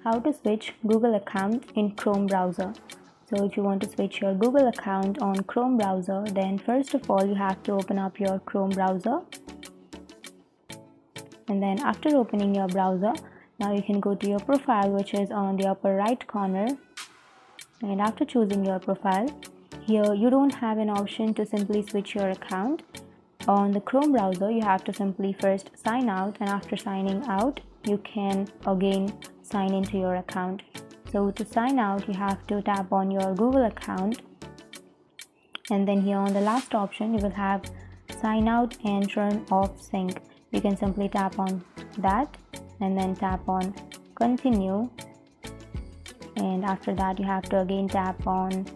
How to switch Google account in Chrome browser. So if you want to switch your Google account on Chrome browser, then first of all you have to open up your Chrome browser. And then after opening your browser, now you can go to your profile, which is on the upper right corner. And after choosing your profile, here you don't have an option to simply switch your account. On the Chrome browser, you have to simply first sign out, and after signing out, you can again sign into your account. So to sign out, you have to tap on your Google account, and then here on the last option, you will have sign out and turn off sync. You can simply tap on that and then tap on continue, and after that you have to again tap on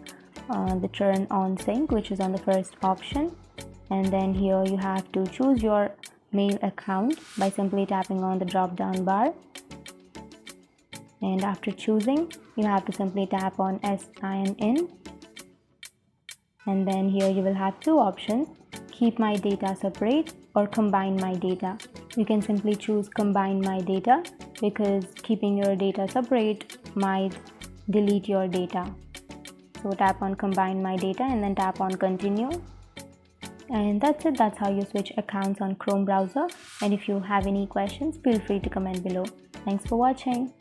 the turn on sync, which is on the first option. And then here you have to choose your mail account by simply tapping on the drop down bar, and after choosing, you have to simply tap on sign in, and then here you will have two options: keep my data separate or combine my data. You can simply choose combine my data because keeping your data separate might delete your data. So tap on combine my data and then tap on continue. And that's it. That's how you switch accounts on Chrome browser. And if you have any questions, feel free to comment below. Thanks for watching.